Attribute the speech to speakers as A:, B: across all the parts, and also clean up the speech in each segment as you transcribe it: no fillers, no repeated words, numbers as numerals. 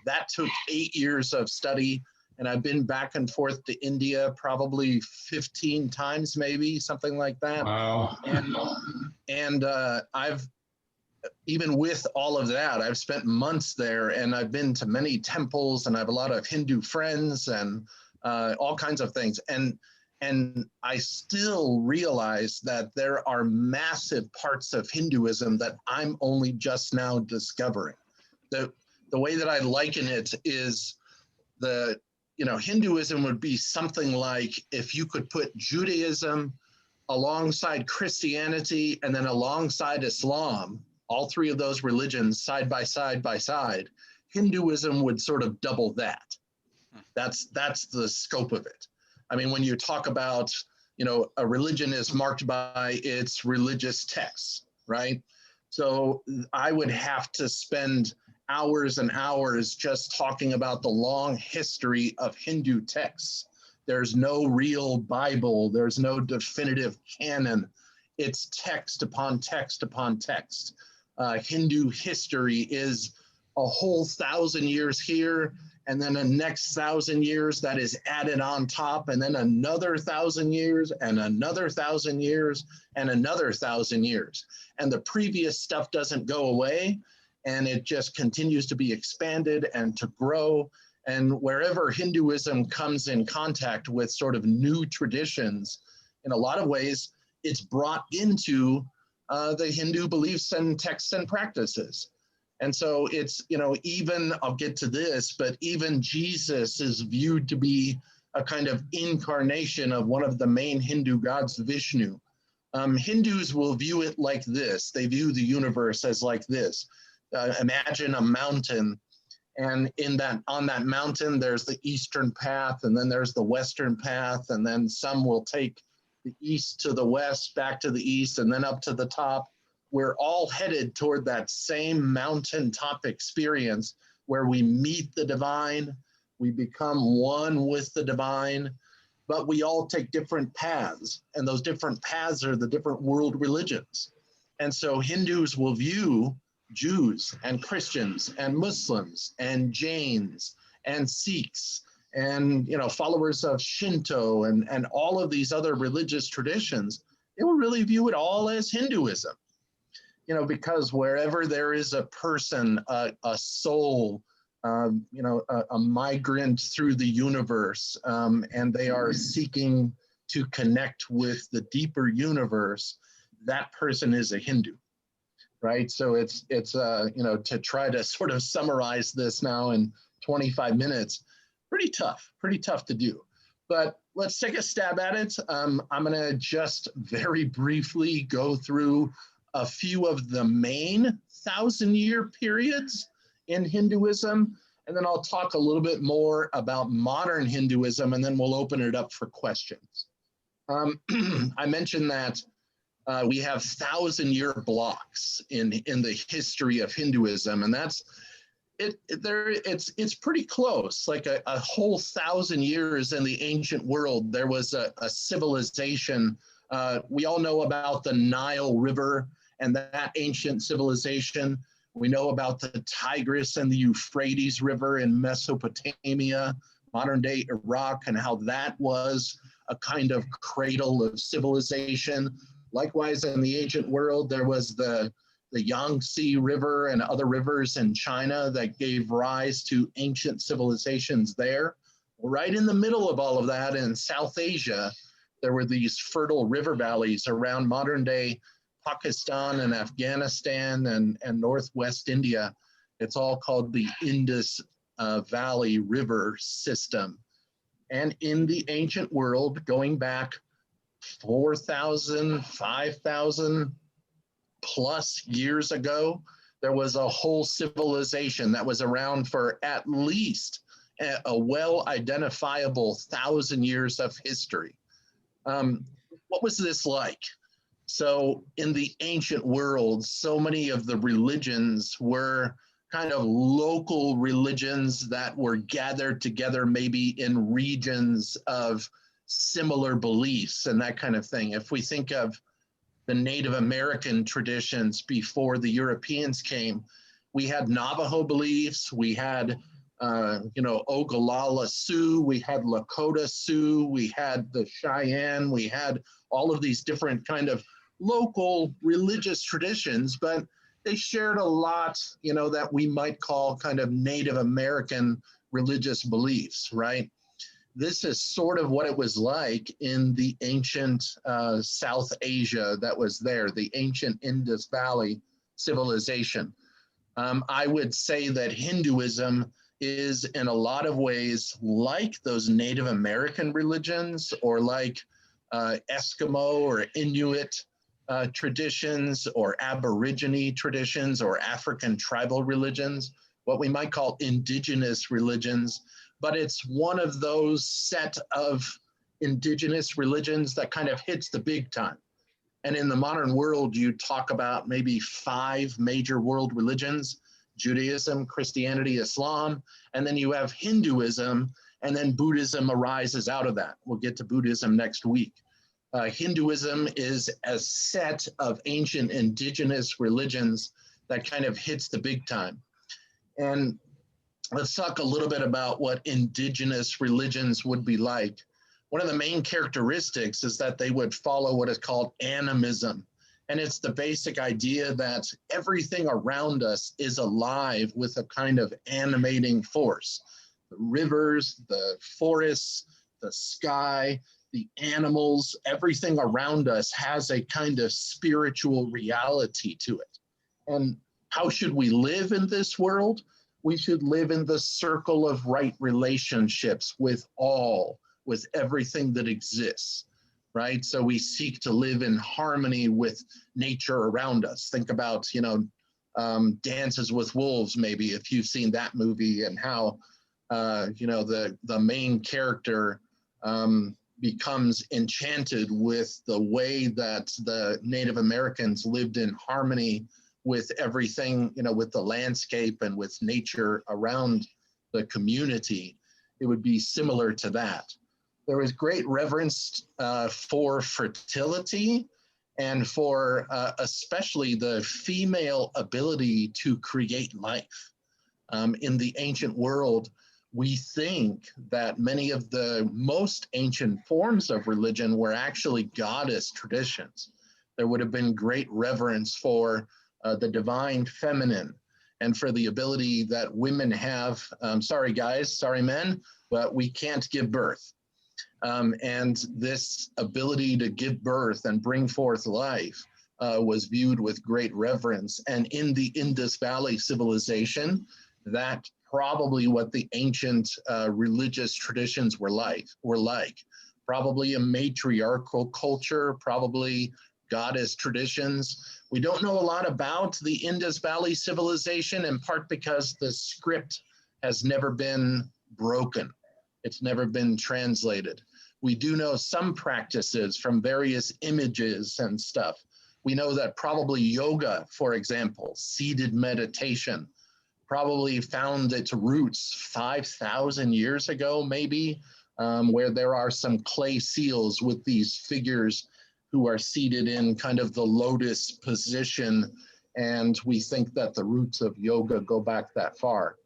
A: that took 8 years of study. And I've been back and forth to India probably 15 times, maybe something like that.
B: Wow.
A: And I've, even with all of that, I've spent months there, and I've been to many temples, and I have a lot of Hindu friends and all kinds of things. And I still realize that there are massive parts of Hinduism that I'm only just now discovering. The way that I liken it is Hinduism would be something like if you could put Judaism alongside Christianity and then alongside Islam, all three of those religions side by side, Hinduism would sort of double that. That's the scope of it. I mean, when you talk about, a religion is marked by its religious texts, right? So I would have to spend hours and hours just talking about the long history of Hindu texts. There's no real Bible. There's no definitive canon. It's text upon text upon text. Hindu history is a whole 1,000 years here, and then the next 1,000 years that is added on top, and then another 1,000 years, and another 1,000 years, and another 1,000 years. And the previous stuff doesn't go away, and it just continues to be expanded and to grow. And wherever Hinduism comes in contact with sort of new traditions, in a lot of ways, it's brought into the Hindu beliefs and texts and practices. And so it's, even, I'll get to this, but even Jesus is viewed to be a kind of incarnation of one of the main Hindu gods, Vishnu. Hindus will view it like this. They view the universe as like this. Imagine a mountain, and on that mountain, there's the eastern path, and then there's the western path, and then some will take the east to the west, back to the east, and then up to the top. We're all headed toward that same mountaintop experience where we meet the divine, we become one with the divine, but we all take different paths, and those different paths are the different world religions. And so Hindus will view Jews and Christians and Muslims and Jains and Sikhs and followers of Shinto and all of these other religious traditions. They will really view it all as Hinduism, because wherever there is a person, a soul, a migrant through the universe, and they are seeking to connect with the deeper universe, that person is a Hindu. Right. So it's to try to sort of summarize this now in 25 minutes, pretty tough to do. But let's take a stab at it. I'm going to just very briefly go through a few of the main 1,000-year periods in Hinduism, and then I'll talk a little bit more about modern Hinduism, and then we'll open it up for questions. I mentioned that we have 1,000-year blocks in the history of Hinduism, and that's it's pretty close. Like a whole 1,000 years in the ancient world, there was a civilization. We all know about the Nile River and that ancient civilization. We know about the Tigris and the Euphrates River in Mesopotamia, modern-day Iraq, and how that was a kind of cradle of civilization. Likewise, in the ancient world, there was the Yangtze River and other rivers in China that gave rise to ancient civilizations there. Right in the middle of all of that, in South Asia, there were these fertile river valleys around modern-day Pakistan and Afghanistan and northwest India. It's all called the Indus Valley River System. And in the ancient world, going back 4,000, 5,000 plus years ago, there was a whole civilization that was around for at least a well-identifiable 1,000 years of history. What was this like? So in the ancient world, so many of the religions were kind of local religions that were gathered together maybe in regions of similar beliefs and that kind of thing. If we think of the Native American traditions before the Europeans came, we had Navajo beliefs, we had Ogallala Sioux, we had Lakota Sioux, we had the Cheyenne, we had all of these different kind of local religious traditions, but they shared a lot, that we might call kind of Native American religious beliefs, right? This is sort of what it was like in the ancient South Asia that was there, the ancient Indus Valley civilization. I would say that Hinduism is in a lot of ways like those Native American religions, or like Eskimo or Inuit traditions, or Aborigine traditions, or African tribal religions, what we might call indigenous religions. But it's one of those set of indigenous religions that kind of hits the big time. And in the modern world, you talk about maybe 5 major world religions: Judaism, Christianity, Islam, and then you have Hinduism, and then Buddhism arises out of that. We'll get to Buddhism next week. Hinduism is a set of ancient indigenous religions that kind of hits the big time. And let's talk a little bit about what indigenous religions would be like. One of the main characteristics is that they would follow what is called animism. And it's the basic idea that everything around us is alive with a kind of animating force. The rivers, the forests, the sky, the animals, everything around us has a kind of spiritual reality to it. And how should we live in this world? We should live in the circle of right relationships with everything that exists, right? So we seek to live in harmony with nature around us. Think about, Dances with Wolves, maybe, if you've seen that movie, and how, the main character becomes enchanted with the way that the Native Americans lived in harmony with everything, with the landscape and with nature around the community. It would be similar to that. There was great reverence for fertility, and for especially the female ability to create life. In the ancient world, we think that many of the most ancient forms of religion were actually goddess traditions. There would have been great reverence for the divine feminine, and for the ability that women have, sorry guys, sorry men, but we can't give birth. And this ability to give birth and bring forth life was viewed with great reverence. And in the Indus Valley civilization, that's probably what the ancient religious traditions were like. Probably a matriarchal culture, probably goddess traditions. We don't know a lot about the Indus Valley civilization, in part because the script has never been broken. It's never been translated. We do know some practices from various images and stuff. We know that probably yoga, for example, seated meditation, probably found its roots 5,000 years ago, maybe, where there are some clay seals with these figures who are seated in kind of the lotus position. And we think that the roots of yoga go back that far.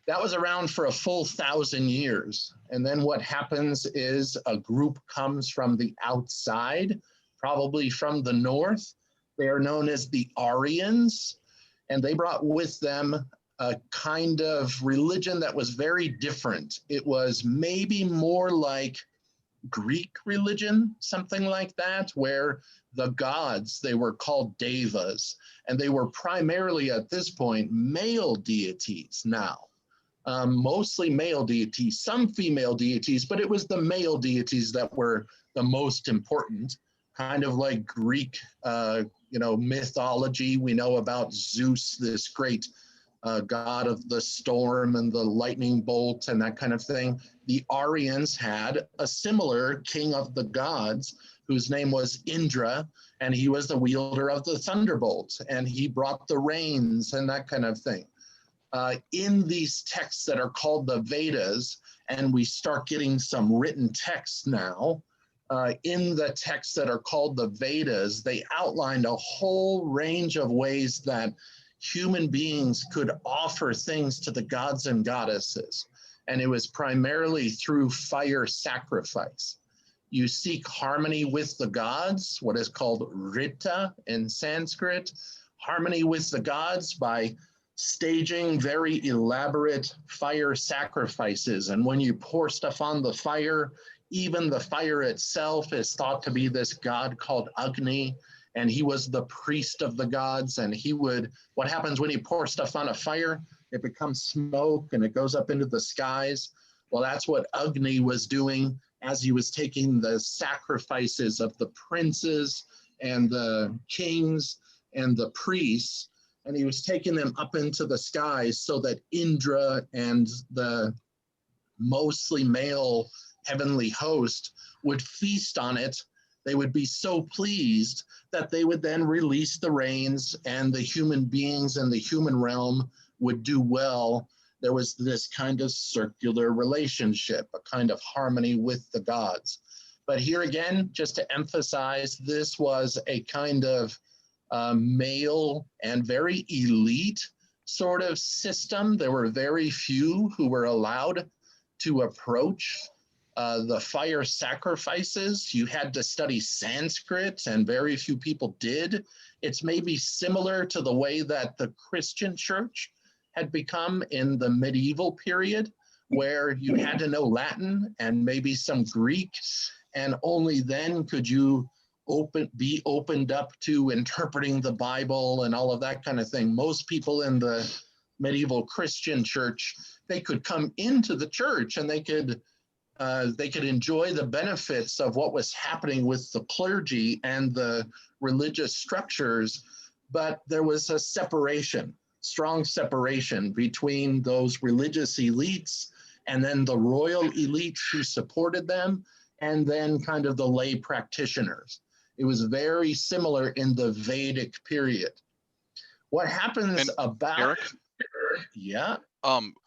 A: That was around for a full 1,000 years. And then what happens is a group comes from the outside, probably from the north. They are known as the Aryans, and they brought with them a kind of religion that was very different. It was maybe more like Greek religion, something like that, where the gods, they were called devas, and they were primarily at this point male deities now. Mostly male deities, some female deities, but it was the male deities that were the most important, kind of like Greek, mythology. We know about Zeus, this great god of the storm and the lightning bolt and that kind of thing. The Aryans had a similar king of the gods whose name was Indra, and he was the wielder of the thunderbolt, and he brought the rains and that kind of thing. In these texts that are called the Vedas, and we start getting some written texts now, in the texts that are called the Vedas, they outlined a whole range of ways that human beings could offer things to the gods and goddesses. And it was primarily through fire sacrifice. You seek harmony with the gods, what is called Rita in Sanskrit, harmony with the gods by staging very elaborate fire sacrifices. And when you pour stuff on the fire, even the fire itself is thought to be this god called Agni, and he was the priest of the gods. And he would, what happens when you pour stuff on a fire? It becomes smoke and it goes up into the skies. Well, that's what Agni was doing as he was taking the sacrifices of the princes and the kings and the priests, and he was taking them up into the skies so that Indra and the mostly male heavenly host would feast on it. They would be so pleased that they would then release the rains, and the human beings in the human realm would do well. There was this kind of circular relationship, a kind of harmony with the gods. But here again, just to emphasize, this was a kind of male and very elite sort of system. There were very few who were allowed to approach the fire sacrifices. You had to study Sanskrit, and very few people did. It's maybe similar to the way that the Christian church had become in the medieval period, where you had to know Latin and maybe some Greek, and only then could you be opened up to interpreting the Bible and all of that kind of thing. Most people in the medieval Christian church, they could come into the church and they could enjoy the benefits of what was happening with the clergy and the religious structures, but there was a separation, strong separation between those religious elites and then the royal elites who supported them, and then kind of the lay practitioners. It was very similar in the Vedic period. What happens about
B: Eric?
A: Yeah.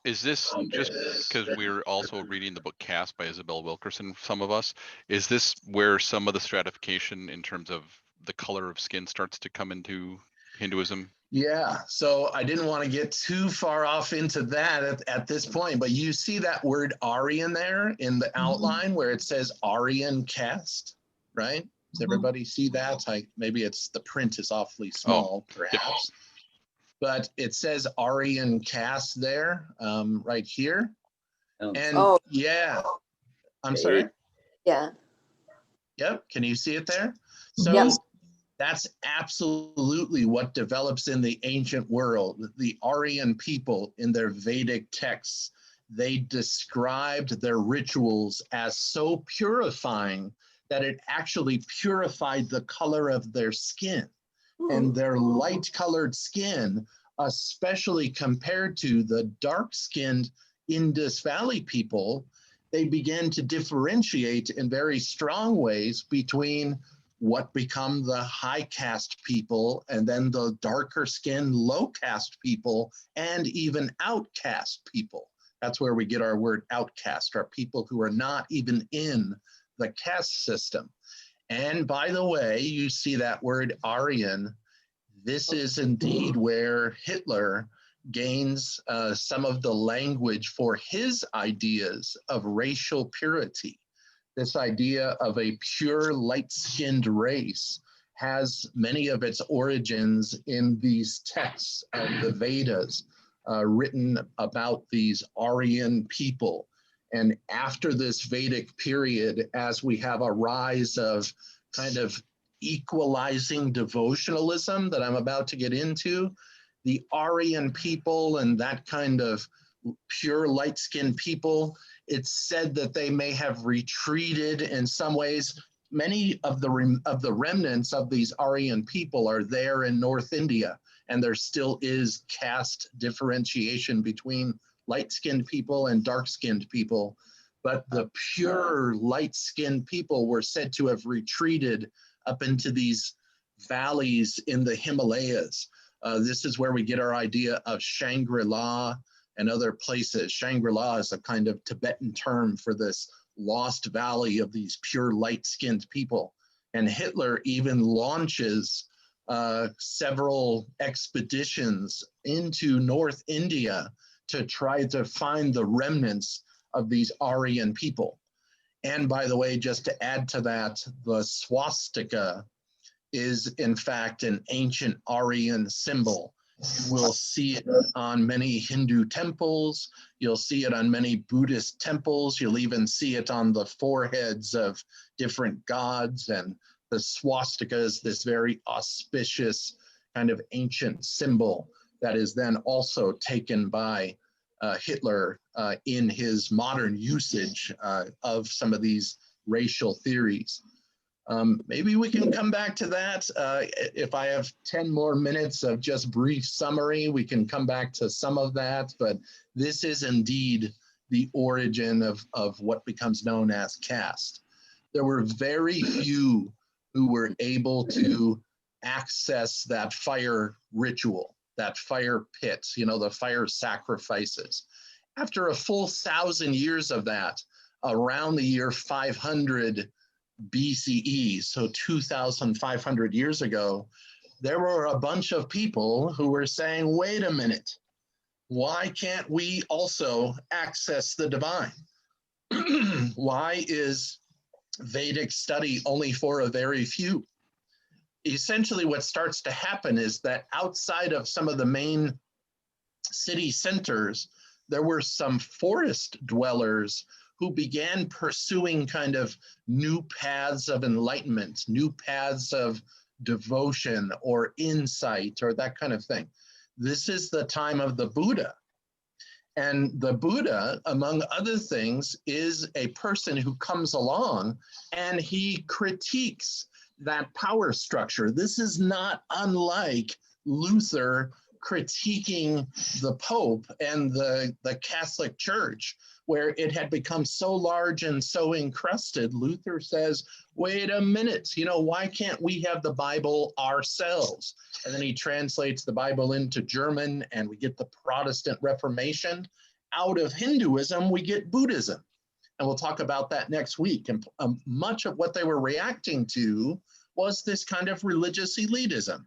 B: Is this just because we're also reading the book Caste by Isabel Wilkerson, some of us, is this where some of the stratification in terms of the color of skin starts to come into Hinduism?
A: Yeah, so I didn't want to get too far off into that at this point, but you see that word Aryan there in the outline where it says Aryan caste, right? Does everybody see that? Maybe it's the print is awfully small, perhaps. Yep. But it says Aryan caste there, right here. And yeah, I'm sorry.
C: Yeah.
A: Yep. Can you see it there? So that's absolutely what develops in the ancient world. The Aryan people in their Vedic texts, they described their rituals as so purifying that it actually purified the color of their skin. And their light-colored skin, especially compared to the dark-skinned Indus Valley people, they began to differentiate in very strong ways between what become the high caste people and then the darker skinned low caste people and even outcast people. That's where we get our word outcast, are people who are not even in the caste system. And by the way, you see that word Aryan. This is indeed where Hitler gains some of the language for his ideas of racial purity. This idea of a pure light-skinned race has many of its origins in these texts of the Vedas written about these Aryan people. And after this Vedic period, as we have a rise of kind of equalizing devotionalism that I'm about to get into, the Aryan people and that kind of pure light-skinned people, it's said that they may have retreated in some ways. Many of the remnants of these Aryan people are there in North India, and there still is caste differentiation between light-skinned people and dark-skinned people. But the pure light-skinned people were said to have retreated up into these valleys in the Himalayas. This is where we get our idea of Shangri-La and other places. Shangri-La is a kind of Tibetan term for this lost valley of these pure light-skinned people. And Hitler even launches several expeditions into North India to try to find the remnants of these Aryan people. And by the way, just to add to that, the swastika is in fact an ancient Aryan symbol. You will see it on many Hindu temples. You'll see it on many Buddhist temples. You'll even see it on the foreheads of different gods. And the swastika is this very auspicious kind of ancient symbol that is then also taken by Hitler in his modern usage of some of these racial theories. Maybe we can come back to that. If I have 10 more minutes of just brief summary, we can come back to some of that, but this is indeed the origin of what becomes known as caste. There were very few who were able to access that fire ritual, that fire pit, the fire sacrifices. After a full 1,000 years of that, around the year 500 BCE, so 2,500 years ago, there were a bunch of people who were saying, wait a minute, why can't we also access the divine? Why is Vedic study only for a very few? Essentially, what starts to happen is that outside of some of the main city centers, there were some forest dwellers who began pursuing kind of new paths of enlightenment, new paths of devotion or insight or that kind of thing. This is the time of the Buddha. And the Buddha, among other things, is a person who comes along and he critiques that power structure. This is not unlike Luther critiquing the Pope and the Catholic Church, where it had become so large and so encrusted. Luther says, wait a minute, why can't we have the Bible ourselves? And then he translates the Bible into German and we get the Protestant Reformation. Out of Hinduism, we get Buddhism. And we'll talk about that next week. And much of what they were reacting to was this kind of religious elitism.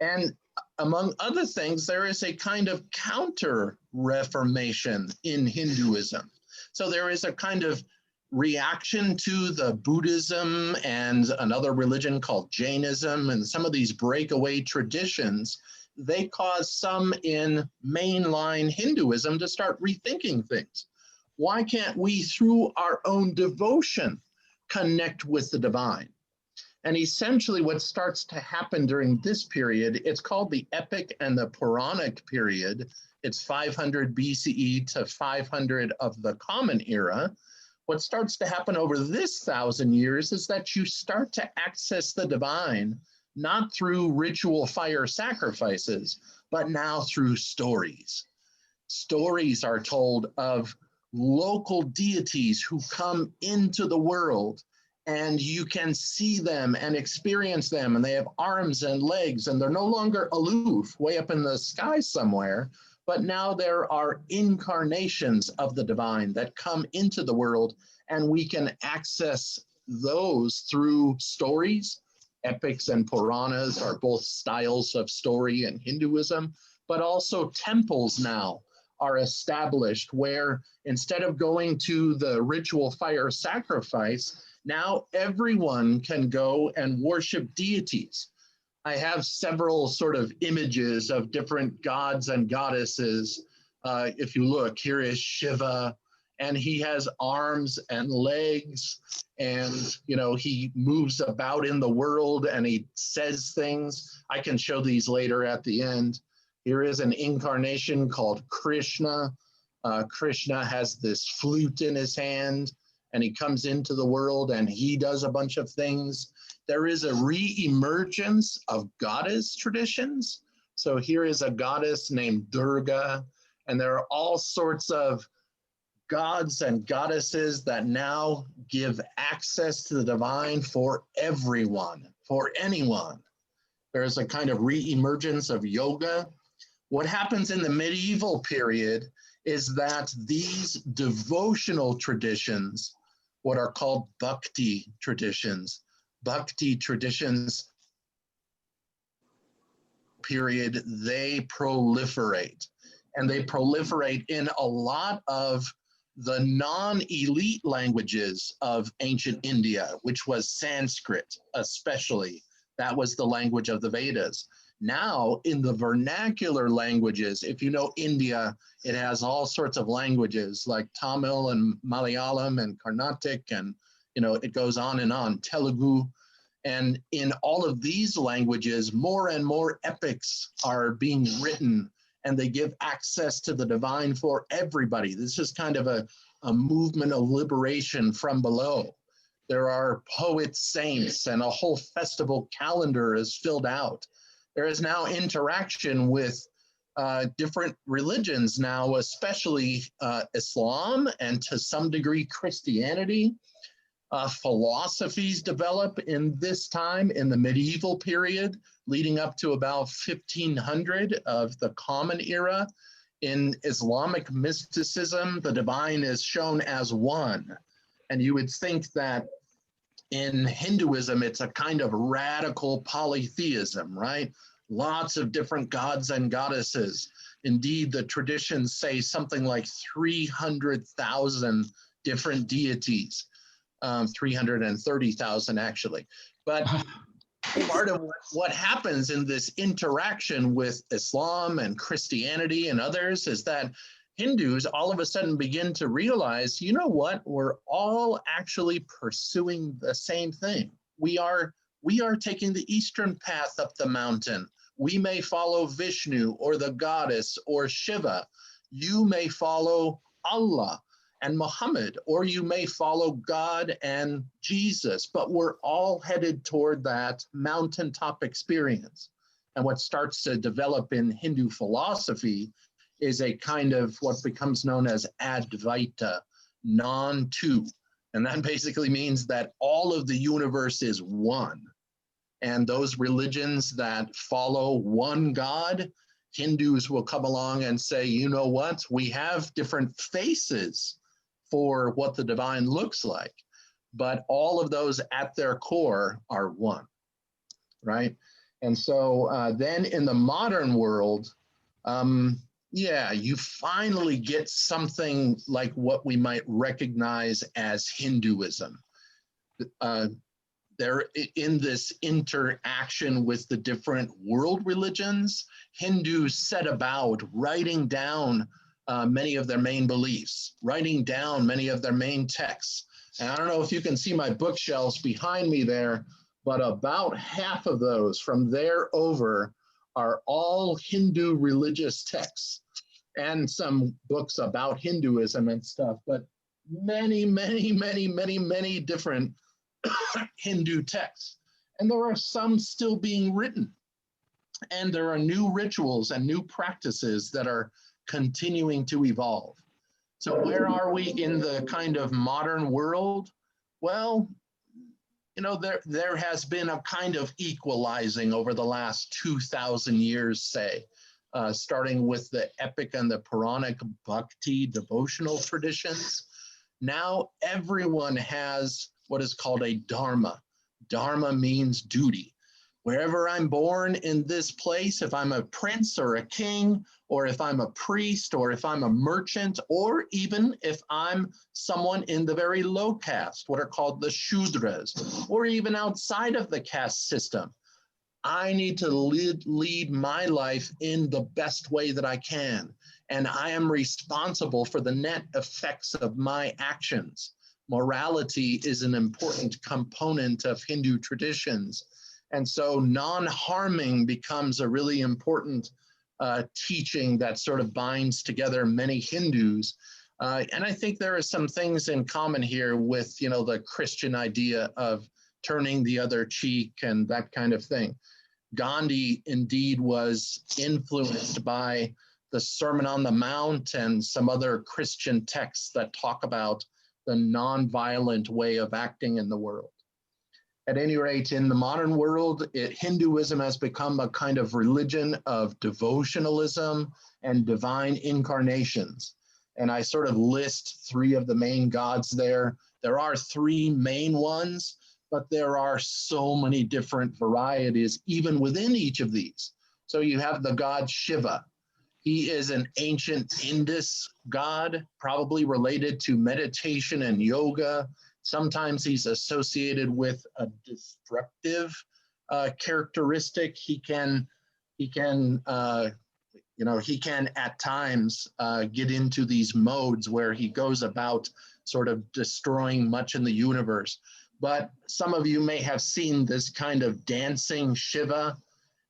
A: And among other things, there is a kind of counter-reformation in Hinduism. So there is a kind of reaction to the Buddhism and another religion called Jainism and some of these breakaway traditions. They cause some in mainline Hinduism to start rethinking things. Why can't we, through our own devotion, connect with the divine? And essentially what starts to happen during this period, it's called the Epic and the Puranic period. It's 500 BCE to 500 of the Common Era. What starts to happen over this 1,000 years is that you start to access the divine, not through ritual fire sacrifices, but now through stories. Stories are told of local deities who come into the world, and you can see them and experience them, and they have arms and legs, and they're no longer aloof way up in the sky somewhere, but now there are incarnations of the divine that come into the world, and we can access those through stories. Epics and Puranas are both styles of story in Hinduism, but also temples now are established where instead of going to the ritual fire sacrifice, now everyone can go and worship deities. I have several sort of images of different gods and goddesses. If you look, here is Shiva, and he has arms and legs, and he moves about in the world and he says things. I can show these later at the end. Here is an incarnation called Krishna. Krishna has this flute in his hand, and he comes into the world and he does a bunch of things. There is a re-emergence of goddess traditions. So here is a goddess named Durga, and there are all sorts of gods and goddesses that now give access to the divine for everyone, for anyone. There's a kind of re-emergence of yoga. What happens in the medieval period is that these devotional traditions, what are called bhakti traditions period, they proliferate. And they proliferate in a lot of the non-elite languages of ancient India, which was Sanskrit, especially. That was the language of the Vedas. Now, in the vernacular languages, if you know India, it has all sorts of languages like Tamil and Malayalam and Carnatic, and it goes on and on, Telugu. And in all of these languages, more and more epics are being written, and they give access to the divine for everybody. This is kind of a movement of liberation from below. There are poet saints, and a whole festival calendar is filled out. There is now interaction with different religions now, especially Islam and to some degree Christianity. Philosophies develop in this time, in the medieval period, leading up to about 1500 of the Common Era. In Islamic mysticism, the divine is shown as one. And you would think that in Hinduism, it's a kind of radical polytheism, right? Lots of different gods and goddesses. Indeed, the traditions say something like 300,000 different deities, 330,000 actually. But part of what happens in this interaction with Islam and Christianity and others is that Hindus all of a sudden begin to realize, you know what, we're all actually pursuing the same thing. We are taking the eastern path up the mountain. We may follow Vishnu or the goddess or Shiva. You may follow Allah and Muhammad, or you may follow God and Jesus, but we're all headed toward that mountaintop experience. And what starts to develop in Hindu philosophy is a kind of what becomes known as Advaita, non-two. And that basically means that all of the universe is one. And those religions that follow one God, Hindus will come along and say, you know what, we have different faces for what the divine looks like, but all of those at their core are one, right? And so then in the modern world, you finally get something like what we might recognize as Hinduism. They're in this interaction with the different world religions. Hindus set about writing down many of their main beliefs, writing down many of their main texts. And I don't know if you can see my bookshelves behind me there, but about half of those from there over are all Hindu religious texts and some books about Hinduism and stuff, but many, many, many, many, many different Hindu texts. And there are some still being written. And there are new rituals and new practices that are continuing to evolve. So where are we in the kind of modern world? Well, there has been a kind of equalizing over the last 2,000 years, say, starting with the epic and the Puranic bhakti devotional traditions. Now everyone has what is called a dharma. Dharma means duty. Wherever I'm born in this place, if I'm a prince or a king, or if I'm a priest, or if I'm a merchant, or even if I'm someone in the very low caste, what are called the Shudras, or even outside of the caste system, I need to lead my life in the best way that I can. And I am responsible for the net effects of my actions. Morality is an important component of Hindu traditions. And so non-harming becomes a really important teaching that sort of binds together many Hindus. And I think there are some things in common here with, the Christian idea of turning the other cheek and that kind of thing. Gandhi indeed was influenced by the Sermon on the Mount and some other Christian texts that talk about the non-violent way of acting in the world. At any rate, in the modern world, Hinduism has become a kind of religion of devotionalism and divine incarnations. And I sort of list three of the main gods there. There are three main ones, but there are so many different varieties even within each of these. So you have the god Shiva. He is an ancient Indus god, probably related to meditation and yoga. Sometimes he's associated with a destructive characteristic. He can at times get into these modes where he goes about sort of destroying much in the universe. But some of you may have seen this kind of dancing Shiva.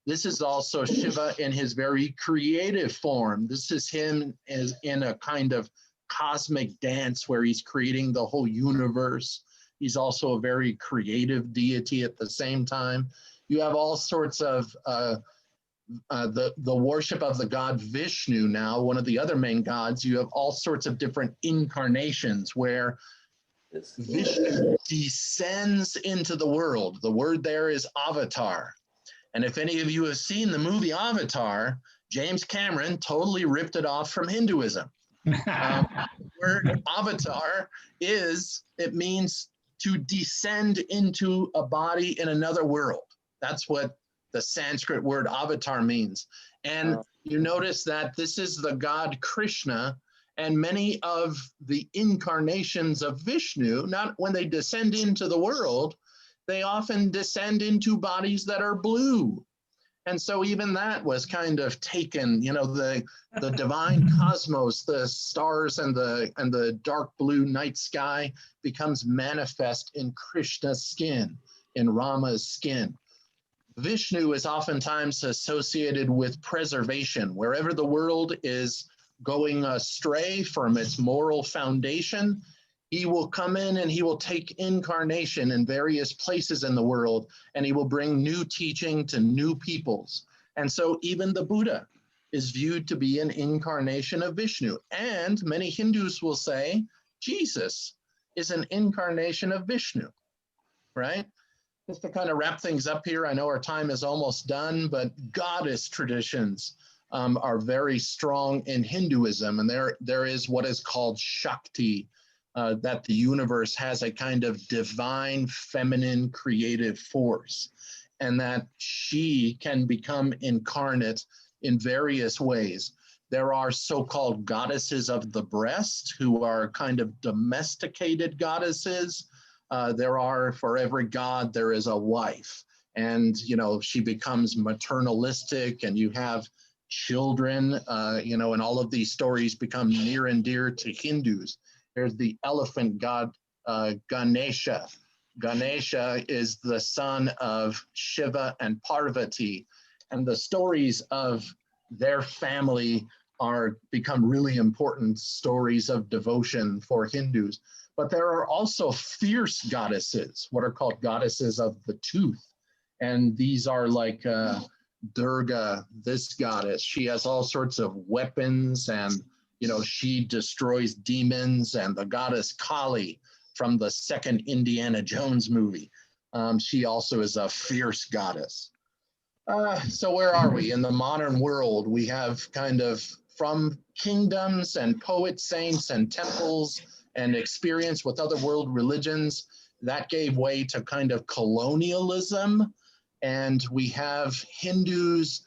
A: This is also Shiva in his very creative form. This is him as in a kind of cosmic dance where he's creating the whole universe. He's also a very creative deity at the same time. You have all sorts of the worship of the god Vishnu now, one of the other main gods. You have all sorts of different incarnations where Vishnu descends into the world. The word there is avatar. And if any of you have seen the movie Avatar, James Cameron totally ripped it off from Hinduism. The word avatar it means to descend into a body in another world. That's what the Sanskrit word avatar means. And you notice that this is the god Krishna, and many of the incarnations of Vishnu, not when they descend into the world, they often descend into bodies that are blue. And so even that was kind of taken, the divine cosmos, the stars and the dark blue night sky becomes manifest in Krishna's skin, in Rama's skin. Vishnu is oftentimes associated with preservation. Wherever the world is going astray from its moral foundation, he will come in and he will take incarnation in various places in the world, and he will bring new teaching to new peoples. And so even the Buddha is viewed to be an incarnation of Vishnu. And many Hindus will say Jesus is an incarnation of Vishnu, right? Just to kind of wrap things up here, I know our time is almost done, but goddess traditions are very strong in Hinduism. And there is what is called Shakti, that the universe has a kind of divine feminine creative force, and that she can become incarnate in various ways. There are so-called goddesses of the breast who are kind of domesticated goddesses. There are, for every god, there is a wife, and, she becomes maternalistic, and you have children, and all of these stories become near and dear to Hindus. There's the elephant god, Ganesha. Ganesha is the son of Shiva and Parvati, and the stories of their family become really important stories of devotion for Hindus. But there are also fierce goddesses, what are called goddesses of the tooth. And these are like Durga, this goddess. She has all sorts of weapons, and she destroys demons. And the goddess Kali from the second Indiana Jones movie, she also is a fierce goddess. So where are we? In the modern world, we have kind of from kingdoms and poet saints and temples and experience with other world religions, that gave way to kind of colonialism. And we have Hindus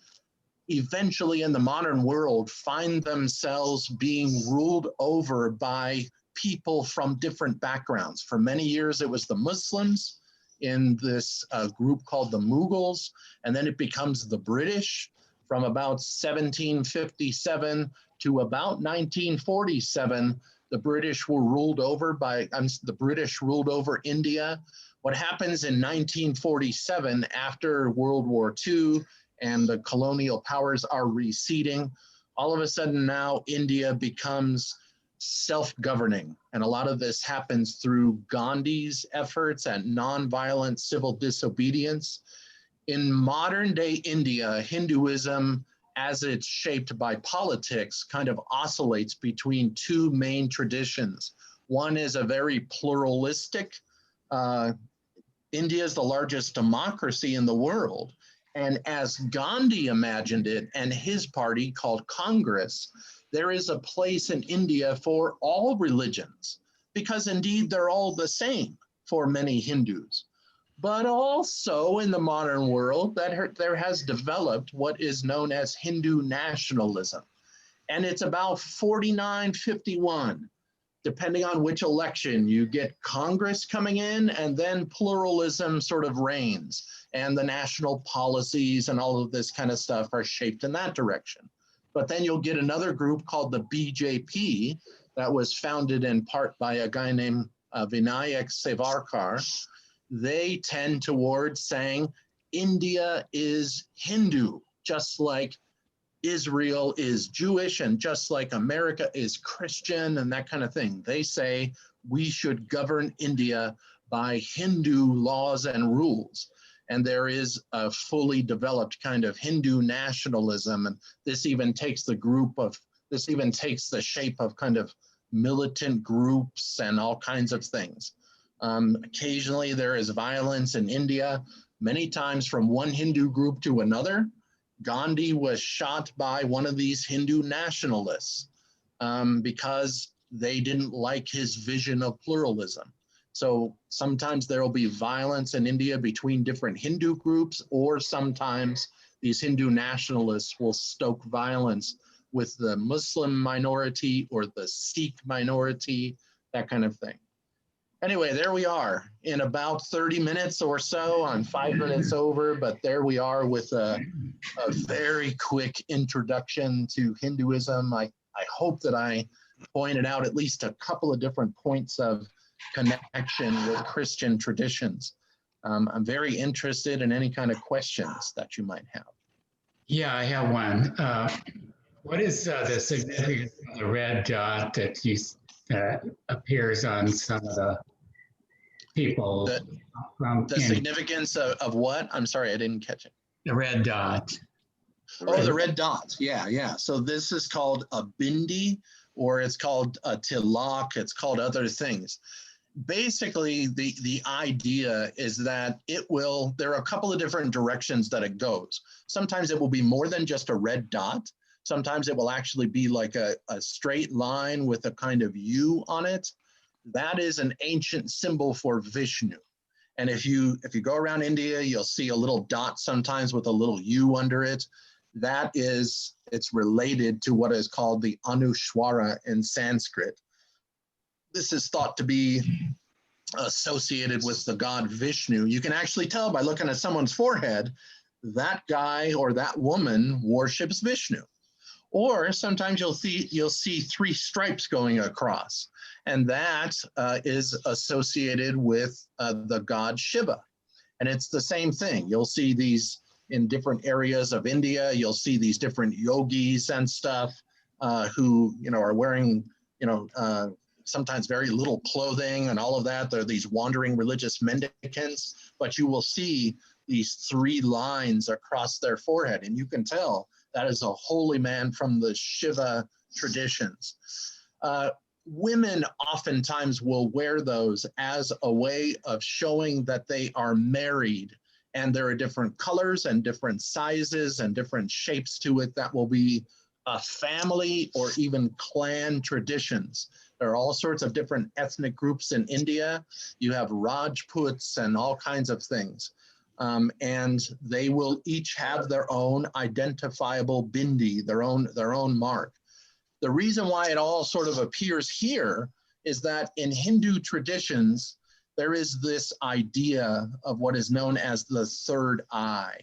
A: eventually in the modern world find themselves being ruled over by people from different backgrounds. For many years, it was the Muslims in this group called the Mughals, and then it becomes the British from about 1757 to about 1947. The British were ruled over the British ruled over India. What happens in 1947 after World War II and the colonial powers are receding, all of a sudden now India becomes self-governing. And a lot of this happens through Gandhi's efforts at nonviolent civil disobedience. In modern day India, Hinduism, as it's shaped by politics, kind of oscillates between two main traditions. One is a very pluralistic, India is the largest democracy in the world. And as Gandhi imagined it, and his party called Congress, there is a place in India for all religions, because indeed they're all the same for many Hindus. But also in the modern world, there has developed what is known as Hindu nationalism. And it's about 49-51. Depending on which election, you get Congress coming in, and then pluralism sort of reigns, and the national policies and all of this kind of stuff are shaped in that direction. But then you'll get another group called the BJP that was founded in part by a guy named Vinayak Savarkar. They tend towards saying India is Hindu, just like Israel is Jewish, and just like America is Christian, and that kind of thing. They say we should govern India by Hindu laws and rules. And there is a fully developed kind of Hindu nationalism. And this even takes the shape of kind of militant groups and all kinds of things. Occasionally there is violence in India, many times from one Hindu group to another. Gandhi was shot by one of these Hindu nationalists because they didn't like his vision of pluralism. So sometimes there will be violence in India between different Hindu groups, or sometimes these Hindu nationalists will stoke violence with the Muslim minority or the Sikh minority, that kind of thing. Anyway, there we are in about 30 minutes or so. I'm 5 minutes over, but there we are with a very quick introduction to Hinduism. I hope that I pointed out at least a couple of different points of connection with Christian traditions. I'm very interested in any kind of questions that you might have.
C: Yeah, I have one. What is the significance of the red dot that appears on some of the people?
A: The significance of what? I'm sorry, I didn't catch it.
C: The red dot.
A: Oh, the red dot. Yeah. So this is called a bindi, or it's called a tilak. It's called other things. Basically, the idea is that there are a couple of different directions that it goes. Sometimes it will be more than just a red dot. Sometimes it will actually be like a straight line with a kind of U on it. That is an ancient symbol for Vishnu. And if you go around India, you'll see a little dot sometimes with a little U under it. It's related to what is called the Anushwara in Sanskrit. This is thought to be associated with the god Vishnu. You can actually tell by looking at someone's forehead, that guy or that woman worships Vishnu. Or sometimes you'll see three stripes going across, and that is associated with the god Shiva. And it's the same thing. You'll see these in different areas of India. You'll see these different yogis and stuff who are wearing sometimes very little clothing and all of that. They're these wandering religious mendicants, but you will see these three lines across their forehead, and you can tell that is a holy man from the Shiva traditions. Women oftentimes will wear those as a way of showing that they are married, and there are different colors and different sizes and different shapes to it that will be family or even clan traditions. There are all sorts of different ethnic groups in India. You have Rajputs and all kinds of things. And they will each have their own identifiable bindi, their own mark. The reason why it all sort of appears here is that in Hindu traditions, there is this idea of what is known as the third eye,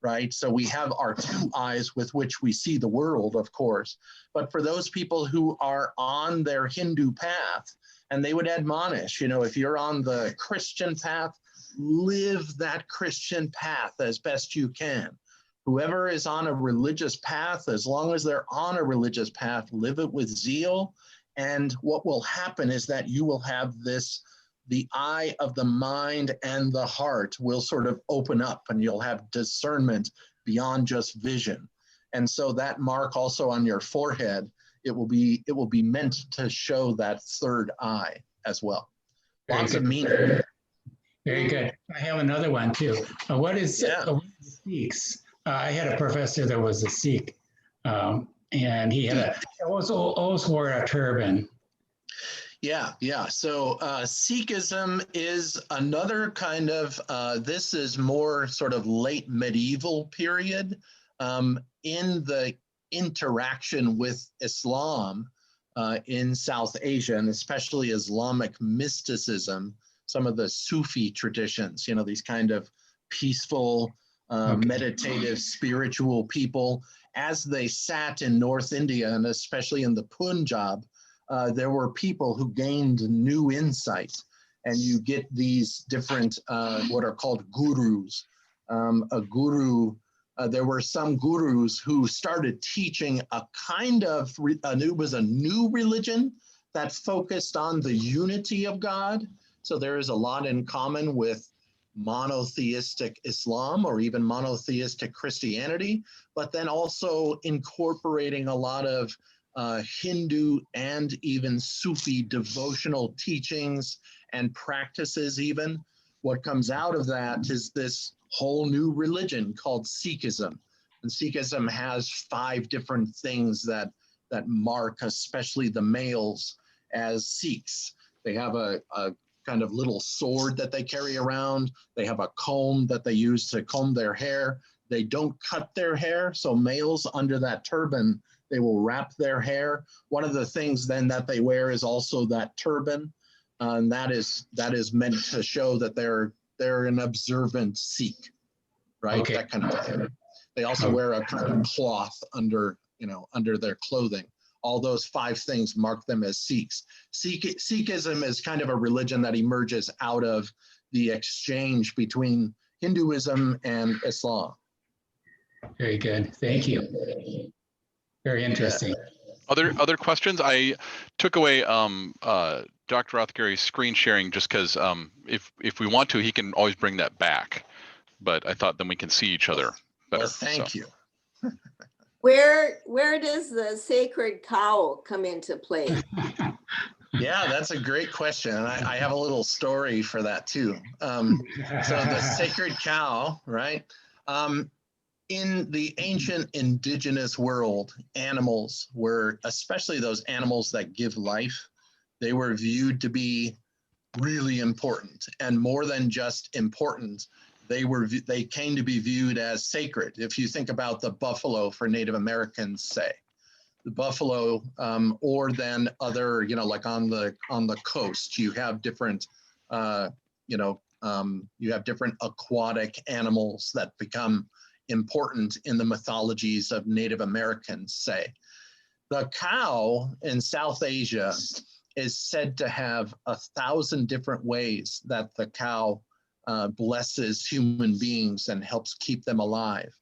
A: right? So we have our two eyes with which we see the world, of course. But for those people who are on their Hindu path, and they would admonish, if you're on the Christian path, live that Christian path as best you can. Whoever is on a religious path, as long as they're on a religious path, live it with zeal. And what will happen is that you will have the eye of the mind and the heart will sort of open up, and you'll have discernment beyond just vision. And so that mark also on your forehead, it will be meant to show that third eye as well. Lots of meaning.
C: Very good. I have another one too. What is Sikhs? I had a professor that was a Sikh, and he had always wore a turban.
A: Yeah. So Sikhism is another kind of, this is more sort of late medieval period in the interaction with Islam in South Asia, and especially Islamic mysticism, some of the Sufi traditions, these kind of peaceful, meditative, spiritual people, as they sat in North India, and especially in the Punjab, there were people who gained new insight, and you get these different what are called gurus. A guru, there were some gurus who started teaching a kind of, it was a new religion that focused on the unity of God. So there is a lot in common with monotheistic Islam or even monotheistic Christianity, but then also incorporating a lot of Hindu and even Sufi devotional teachings and practices even. What comes out of that is this whole new religion called Sikhism. And Sikhism has 5 different things that mark especially the males as Sikhs. They have a kind of little sword that they carry around. They have a comb that they use to comb their hair. They don't cut their hair, so males under that turban, they will wrap their hair. One of the things then that they wear is also that turban, and that is meant to show that they're an observant Sikh, right?
C: Okay.
A: That kind of thing. They also wear a kind of cloth under their clothing. All those 5 things mark them as Sikhs. Sikhism is kind of a religion that emerges out of the exchange between Hinduism and Islam.
C: Very good. Thank you. Very interesting.
B: Other questions? I took away Dr. Rothgery's screen sharing just because if we want to, he can always bring that back. But I thought then we can see each other better.
A: Well, thank you.
D: Where does the sacred cow come into play?
A: Yeah, that's a great question. And I have a little story for that too. So the sacred cow, right? In the ancient indigenous world, animals were, especially those animals that give life, they were viewed to be really important, and more than just important, they came to be viewed as sacred. If you think about the buffalo for Native Americans, say, the buffalo, or then other, like on the coast, you have different, you have different aquatic animals that become important in the mythologies of Native Americans, say. The cow in South Asia is said to have 1,000 different ways that the cow blesses human beings and helps keep them alive.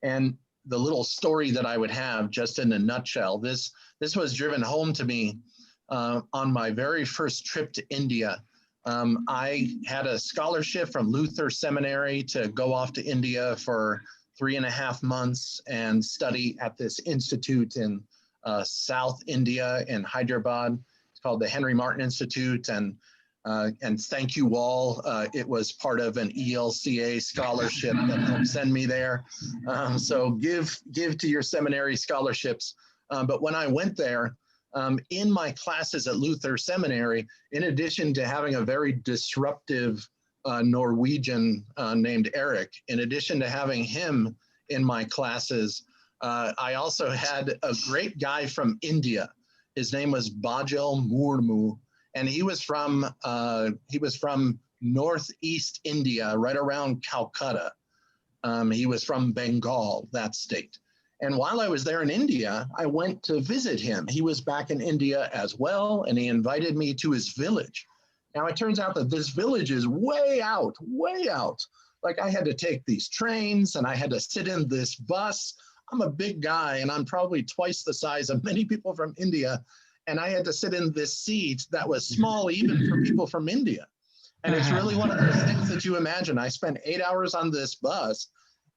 A: And the little story that I would have, just in a nutshell, this was driven home to me on my very first trip to India. I had a scholarship from Luther Seminary to go off to India for 3.5 months and study at this institute in South India in Hyderabad. It's called the Henry Martin Institute, and thank you all. It was part of an ELCA scholarship that helped send me there. So give to your seminary scholarships. But when I went there, in my classes at Luther Seminary, in addition to having a very disruptive Norwegian named Eric, in addition to having him in my classes, I also had a great guy from India. His name was Bajal Murmu, and he was from northeast India, right around Calcutta. He was from Bengal, that state. And while I was there in India, I went to visit him. He was back in India as well, and he invited me to his village. Now, it turns out that this village is way out, way out. Like, I had to take these trains, and I had to sit in this bus. I'm a big guy, and I'm probably twice the size of many people from India, and I had to sit in this seat that was small even for people from India. And it's really one of those things that you imagine. I spent 8 hours on this bus,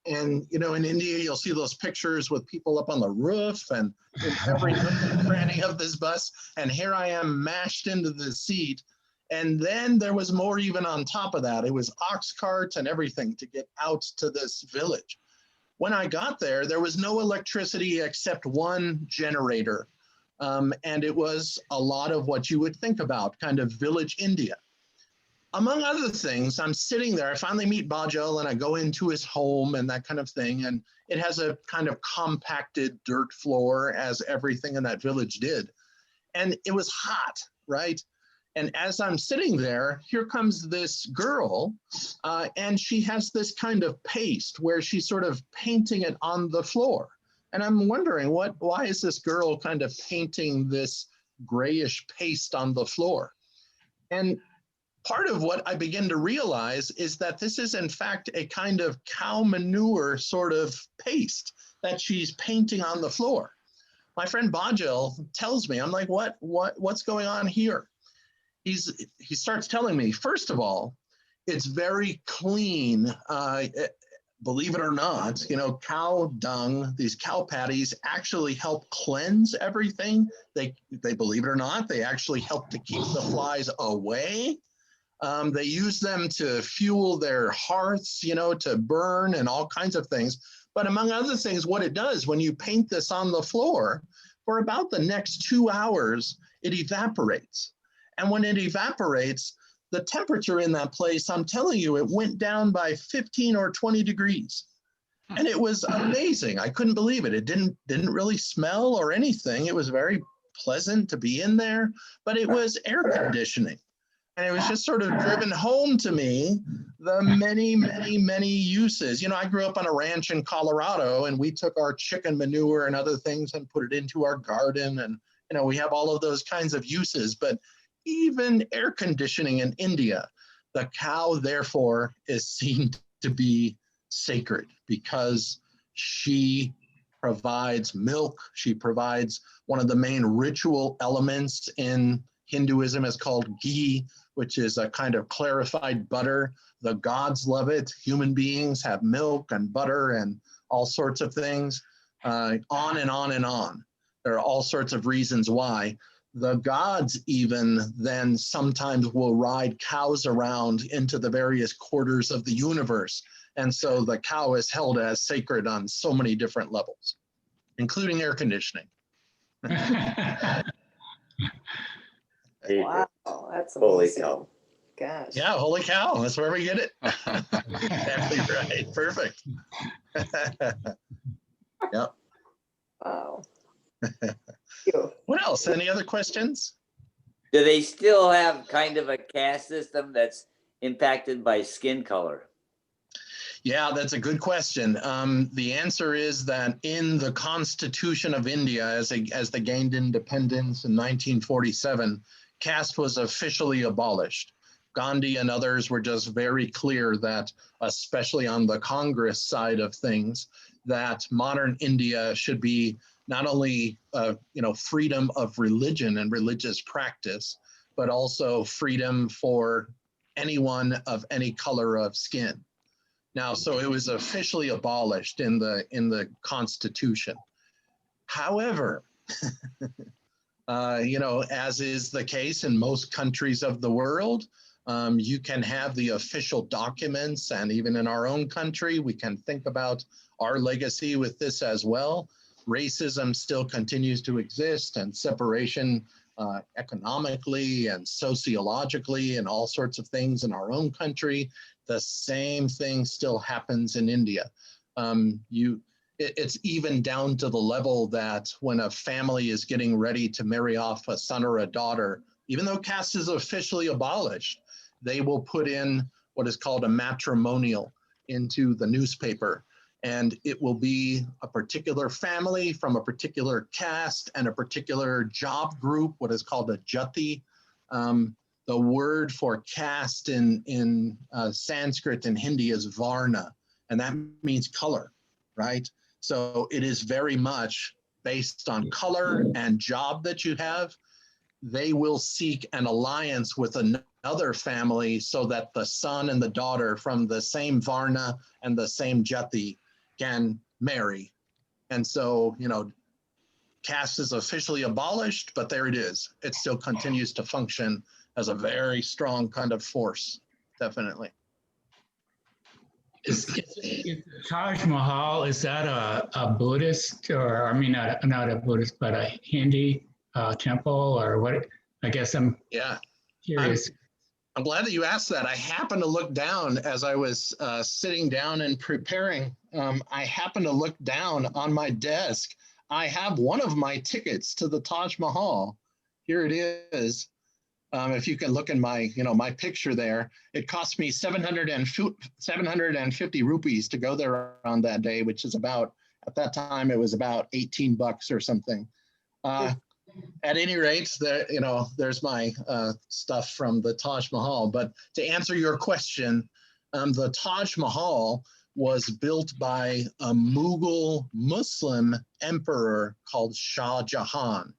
A: and, in India, you'll see those pictures with people up on the roof and in every nook and cranny of this bus. And here I am mashed into the seat. And then there was more even on top of that. It was ox carts and everything to get out to this village. When I got there, there was no electricity except one generator And it was a lot of what you would think about, kind of village India. Among other things, I'm sitting there, I finally meet Bajal and I go into his home and that kind of thing. And it has a kind of compacted dirt floor, as everything in that village did. And it was hot, right? And as I'm sitting there, here comes this girl, and she has this kind of paste where she's sort of painting it on the floor. And I'm wondering, why is this girl kind of painting this grayish paste on the floor? And part of what I begin to realize is that this is in fact a kind of cow manure sort of paste that she's painting on the floor. My friend Bajal tells me, I'm like, what's going on here? He starts telling me, first of all, it's very clean. Believe it or not, cow dung, these cow patties actually help cleanse everything. They believe it or not, they actually help to keep the flies away. They use them to fuel their hearths, to burn and all kinds of things. But among other things, what it does when you paint this on the floor, for about the next 2 hours, it evaporates. And when it evaporates, the temperature in that place, I'm telling you, it went down by 15 or 20 degrees. And it was amazing. I couldn't believe it. It didn't really smell or anything. It was very pleasant to be in there, but it was air conditioning. And it was just sort of driven home to me the many, many, many uses. I grew up on a ranch in Colorado, and we took our chicken manure and other things and put it into our garden. And, we have all of those kinds of uses. But even air conditioning in India, the cow, therefore, is seen to be sacred because she provides milk. She provides one of the main ritual elements in Hinduism is called ghee, which is a kind of clarified butter. The gods love it. Human beings have milk and butter and all sorts of things, on and on and on. There are all sorts of reasons why. The gods even then sometimes will ride cows around into the various quarters of the universe. And so the cow is held as sacred on so many different levels, including air conditioning.
D: Wow, that's
E: Holy
D: amazing.
E: cow.
D: Gosh.
A: Yeah, holy cow, that's where we get it. Exactly right, perfect. Yep.
D: Wow.
A: What else? Any other questions?
E: Do they still have kind of a caste system that's impacted by skin color?
A: Yeah, that's a good question. The answer is that in the Constitution of India, as they gained independence in 1947, caste was officially abolished. Gandhi and others were just very clear that, especially on the Congress side of things, that modern India should be not only freedom of religion and religious practice, but also freedom for anyone of any color of skin. Now, so it was officially abolished in the Constitution. However, as is the case in most countries of the world, you can have the official documents, and even in our own country, we can think about our legacy with this as well. Racism still continues to exist, and separation economically and sociologically and all sorts of things in our own country. The same thing still happens in India. It's even down to the level that when a family is getting ready to marry off a son or a daughter, even though caste is officially abolished, they will put in what is called a matrimonial into the newspaper. And it will be a particular family from a particular caste and a particular job group, what is called a jati. The word for caste in Sanskrit and Hindi is varna, and that means color, right? So it is very much based on color and job that you have. They will seek an alliance with another family so that the son and the daughter from the same varna and the same jati can marry. And so, caste is officially abolished, but there it is. It still continues to function as a very strong kind of force, definitely.
C: Is Taj Mahal, is that a Buddhist, or I mean, not a Buddhist, but a Hindi temple, or what? I guess I'm
A: Yeah.
C: curious.
A: I'm glad that you asked that. I happened to look down as I was sitting down and preparing. I happened to look down on my desk. I have one of my tickets to the Taj Mahal. Here it is. If you can look in my, my picture there, it cost me 750 rupees to go there on that day, which is about, at that time, it was about $18 or something. At any rate, there's my stuff from the Taj Mahal. But to answer your question, the Taj Mahal was built by a Mughal Muslim emperor called Shah Jahan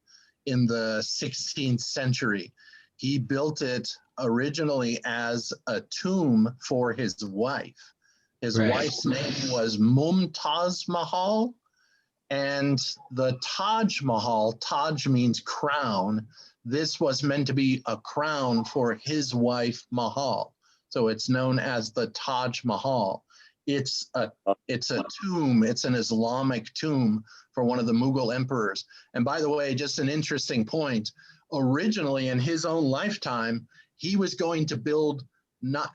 A: in the 16th century. He built it originally as a tomb for his wife. His wife's name was Mumtaz Mahal. And the Taj Mahal, Taj means crown. This was meant to be a crown for his wife Mahal. So it's known as the Taj Mahal. It's a tomb. It's an Islamic tomb for one of the Mughal emperors. And by the way, just an interesting point, originally in his own lifetime, he was going to build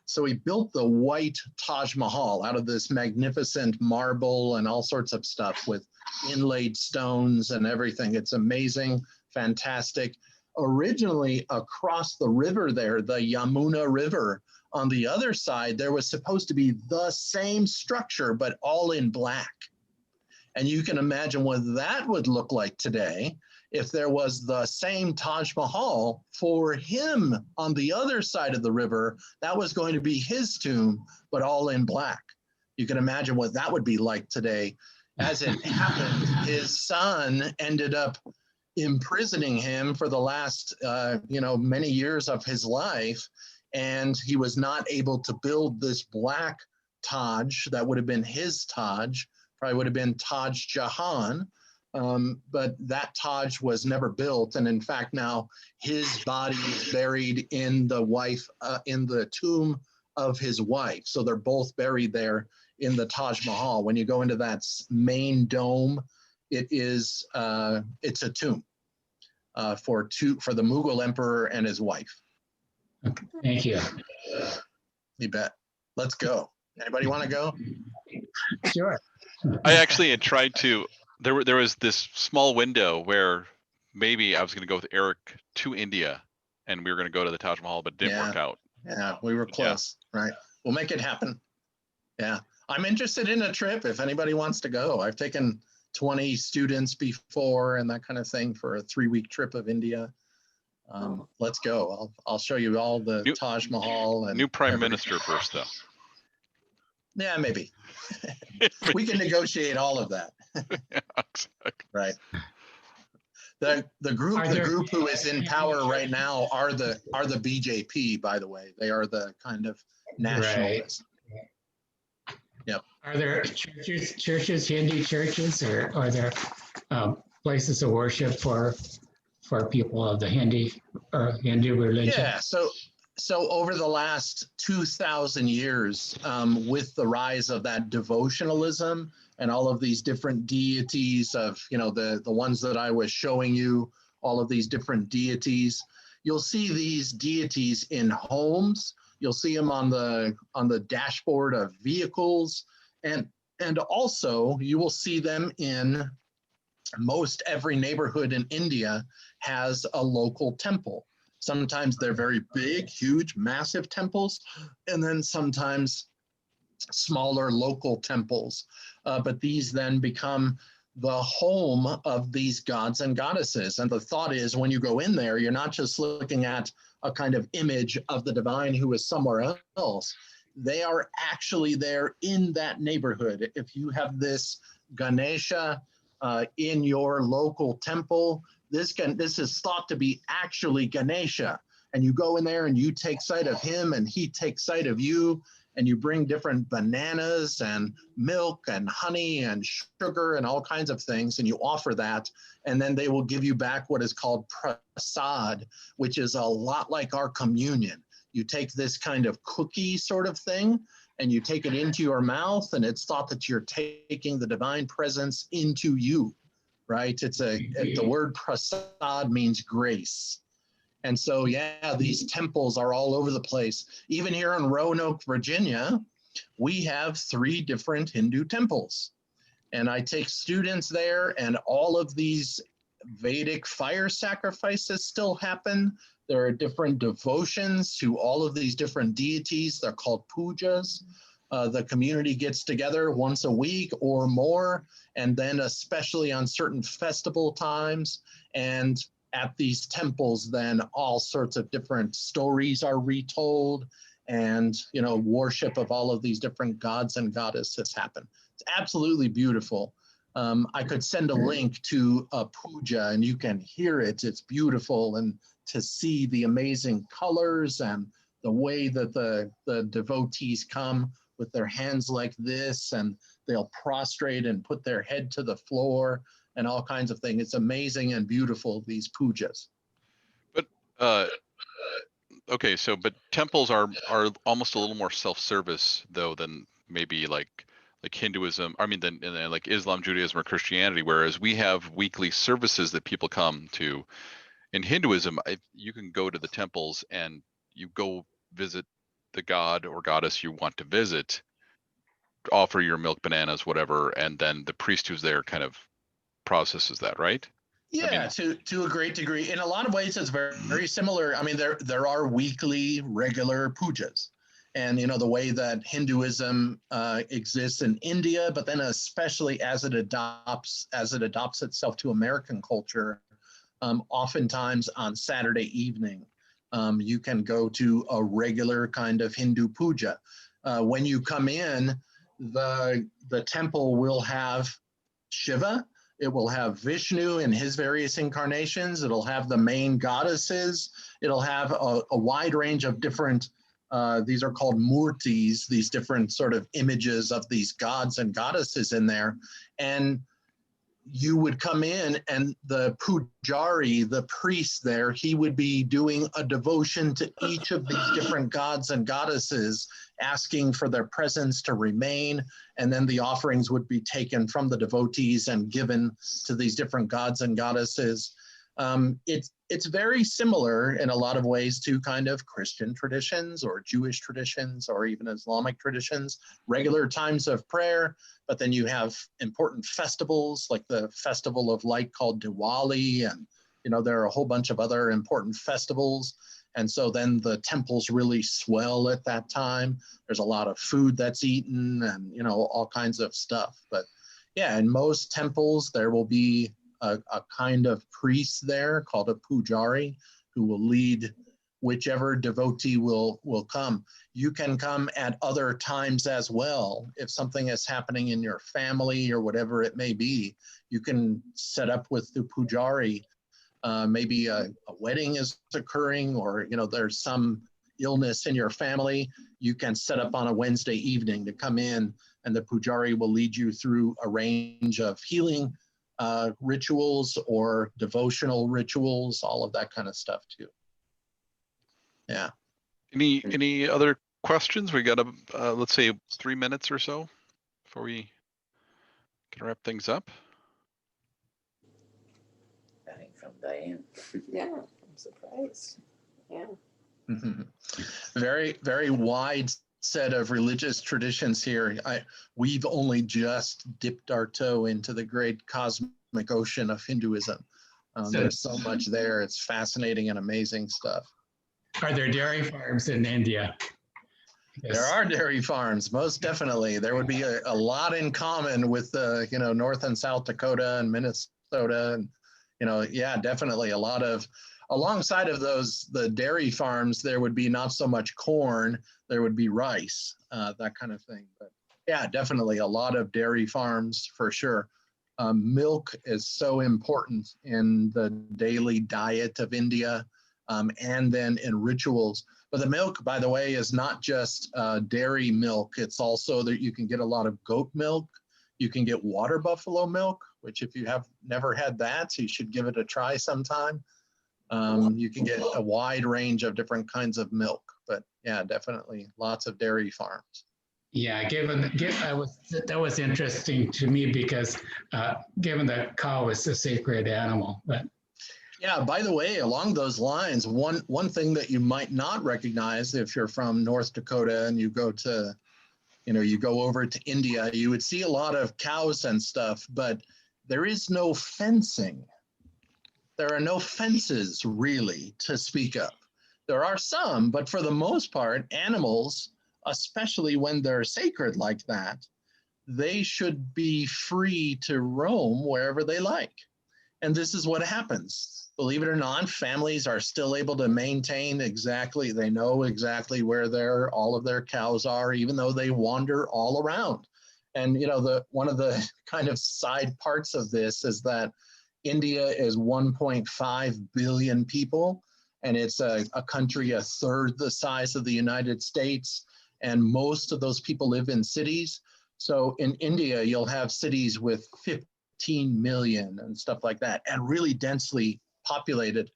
A: so he built the white Taj Mahal out of this magnificent marble and all sorts of stuff with inlaid stones and everything. It's amazing, fantastic. Originally across the river there, the Yamuna River, on the other side, there was supposed to be the same structure, but all in black. And you can imagine what that would look like today if there was the same Taj Mahal for him on the other side of the river. That was going to be his tomb, but all in black. You can imagine what that would be like today. As it happened, his son ended up imprisoning him for the last, many years of his life. And he was not able to build this black Taj that would have been his Taj, probably would have been Taj Jahan. But that Taj was never built. And in fact, now his body is buried in the tomb of his wife. So they're both buried there in the Taj Mahal. When you go into that main dome, it's a tomb for the Mughal emperor and his wife.
C: Okay, thank you.
A: You bet. Let's go. Anybody want to go?
C: Sure.
B: I actually had tried to. There was this small window where maybe I was going to go with Eric to India, and we were going to go to the Taj Mahal, but it didn't work out.
A: Yeah, we were close. Yeah. Right. We'll make it happen. Yeah, I'm interested in a trip if anybody wants to go. I've taken 20 students before and that kind of thing for a 3-week trip of India. Let's go. I'll show you all the Taj Mahal. And
B: new prime minister first, though.
A: Yeah, maybe. We can negotiate all of that.
B: Yeah, exactly.
A: Right. The group who is in power right now are the BJP, by the way. They are the kind of nationalists.
C: Right.
A: Yep.
C: Are there churches, Hindu churches, or are there places of worship for people of the Hindu religion?
A: Yeah. So over the last 2,000 years, with the rise of that devotionalism and all of these different deities of, the ones that I was showing you, all of these different deities, you'll see these deities in homes. You'll see them on the dashboard of vehicles, and also you will see them in most every neighborhood in India has a local temple. Sometimes they're very big, huge, massive temples, and then sometimes smaller local temples. But these then become the home of these gods and goddesses. And the thought is, when you go in there, you're not just looking at a kind of image of the divine who is somewhere else. They are actually there in that neighborhood. If you have this Ganesha in your local temple, this is thought to be actually Ganesha. And you go in there and you take sight of him and he takes sight of you, and you bring different bananas and milk and honey and sugar and all kinds of things, and you offer that, and then they will give you back what is called prasad, which is a lot like our communion. You take this kind of cookie sort of thing and you take it into your mouth, and it's thought that you're taking the divine presence into you. right? The word prasad means grace. And so, yeah, these temples are all over the place. Even here in Roanoke, Virginia, we have 3 different Hindu temples. And I take students there, and all of these Vedic fire sacrifices still happen. There are different devotions to all of these different deities. They're called pujas. The community gets together once a week or more, and then especially on certain festival times. And at these temples, then all sorts of different stories are retold, and worship of all of these different gods and goddesses happen. It's absolutely beautiful. I could send a link to a puja, and you can hear it. It's beautiful, and to see the amazing colors and the way that the devotees come with their hands like this, and they'll prostrate and put their head to the floor and all kinds of things. It's amazing and beautiful, these pujas.
B: But okay, so but temples are almost a little more self-service though than maybe like Hinduism. I mean, than like Islam, Judaism, or Christianity. Whereas we have weekly services that people come to. In Hinduism, you can go to the temples and you go visit the god or goddess you want to visit, offer your milk, bananas, whatever, and then the priest who's there kind of processes that, right?
A: Yeah, to a great degree. In a lot of ways, it's very, very similar. I mean, there are weekly, regular pujas, and the way that Hinduism exists in India, but then especially as it adopts itself to American culture, oftentimes on Saturday evening, you can go to a regular kind of Hindu puja. When you come in, the temple will have Shiva. It will have Vishnu in his various incarnations. It'll have the main goddesses. It'll have a wide range of different, these are called murtis, these different sort of images of these gods and goddesses in there. And you would come in, and the pujari, the priest there, he would be doing a devotion to each of these different gods and goddesses, asking for their presence to remain. And then the offerings would be taken from the devotees and given to these different gods and goddesses. It's very similar in a lot of ways to kind of Christian traditions or Jewish traditions or even Islamic traditions, regular times of prayer, but then you have important festivals like the Festival of Light called Diwali, and there are a whole bunch of other important festivals. And so then the temples really swell at that time. There's a lot of food that's eaten and all kinds of stuff. But yeah, in most temples there will be a kind of priest there called a pujari who will lead whichever devotee will come. You can come at other times as well. If something is happening in your family or whatever it may be, you can set up with the pujari. Maybe a wedding is occurring, or there's some illness in your family. You can set up on a Wednesday evening to come in, and the pujari will lead you through a range of healing rituals or devotional rituals, all of that kind of stuff too. Yeah.
B: Any other questions? We got let's say 3 minutes or so before we can wrap things up.
E: Nothing from Diane.
D: Yeah, I'm surprised. Yeah.
A: Very, very wide set of religious traditions here. We've only just dipped our toe into the great cosmic ocean of Hinduism. There's so much there. It's fascinating and amazing stuff.
C: Are there dairy farms in India?
A: There are dairy farms, most definitely. There would be a lot in common with North and South Dakota and Minnesota, and yeah, definitely a lot of. Alongside of the dairy farms, there would be not so much corn, there would be rice, that kind of thing. But yeah, definitely a lot of dairy farms for sure. Milk is so important in the daily diet of India, and then in rituals. But the milk, by the way, is not just dairy milk. It's also that you can get a lot of goat milk. You can get water buffalo milk, which if you have never had that, you should give it a try sometime. You can get a wide range of different kinds of milk, but yeah, definitely lots of dairy farms.
C: Yeah, that was interesting to me because given that cow is a sacred animal, but
A: Yeah, by the way, along those lines, one thing that you might not recognize if you're from North Dakota and you go to, you go over to India, you would see a lot of cows and stuff, but there is no fencing. There are no fences really to speak of. There are some, but for the most part, animals, especially when they're sacred like that, they should be free to roam wherever they like. And this is what happens. Believe it or not, families are still able to maintain exactly, they know exactly where all of their cows are, even though they wander all around. And one of the kind of side parts of this is that India is 1.5 billion people, and it's a country a third the size of the United States, and most of those people live in cities. So in India, you'll have cities with 15 million and stuff like that, and really densely populated.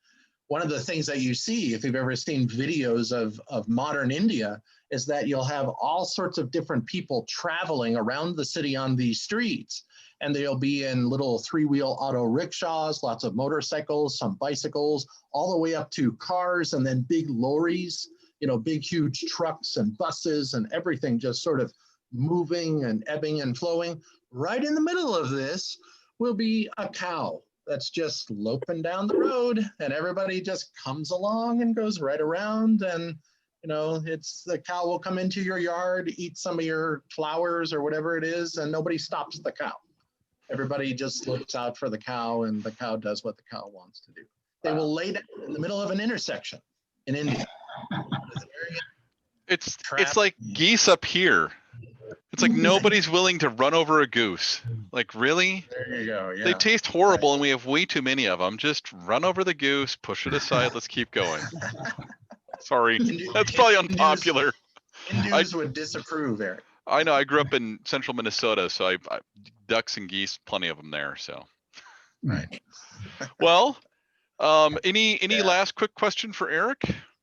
A: One of the things that you see, if you've ever seen videos of modern India, is that you'll have all sorts of different people traveling around the city on these streets. And they'll be in little three-wheel auto rickshaws, lots of motorcycles, some bicycles, all the way up to cars, and then big lorries, big, huge trucks and buses and everything just sort of moving and ebbing and flowing. Right in the middle of this will be a cow that's just loping down the road, and everybody just comes along and goes right around, and the cow will come into your yard, eat some of your flowers or whatever it is, and nobody stops the cow. Everybody just looks out for the cow, and the cow does what the cow wants to do. They will lay down in the middle of an intersection in India.
B: It's like geese up here. It's like nobody's willing to run over a goose. Like, really?
A: There you go. Yeah.
B: They taste horrible, and we have way too many of them. Just run over the goose, push it aside. Let's keep going. Sorry, that's probably unpopular.
A: Hindus would disapprove, Eric.
B: I know. I grew up in central Minnesota, so I ducks and geese, plenty of them there. So,
C: right.
B: Well, any last quick question for Eric?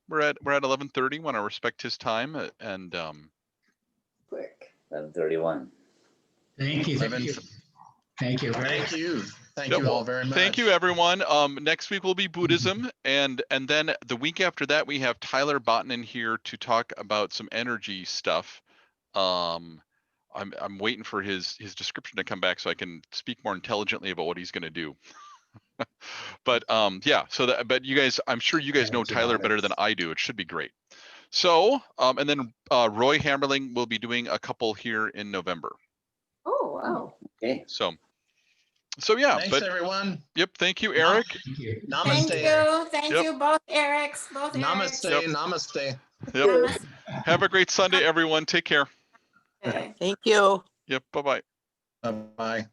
B: We're at 11:30. Want to respect his time and
D: Quick.
E: 11:31.
C: Thank you. Thank you.
A: Thank you. Thank you all very much.
B: Thank you, everyone. Next week will be Buddhism, and then the week after that we have Tyler Bottman here to talk about some energy stuff. I'm waiting for his description to come back so I can speak more intelligently about what he's going to do. But yeah, but you guys, I'm sure you guys know Tyler better than I do. It should be great. So and then Roy Hammerling will be doing a couple here in November.
D: Oh, wow.
E: Okay.
B: So yeah.
A: Thanks, everyone.
B: Yep. Thank you, Eric.
C: Thank you.
A: Namaste.
F: Thank you, both Erics, both
A: Namaste.
F: Erics.
A: Namaste.
B: Yep.
F: Namaste.
B: Have a great Sunday, everyone. Take care.
F: Okay.
G: Thank you.
B: Yep. Bye-bye.
A: Bye-bye.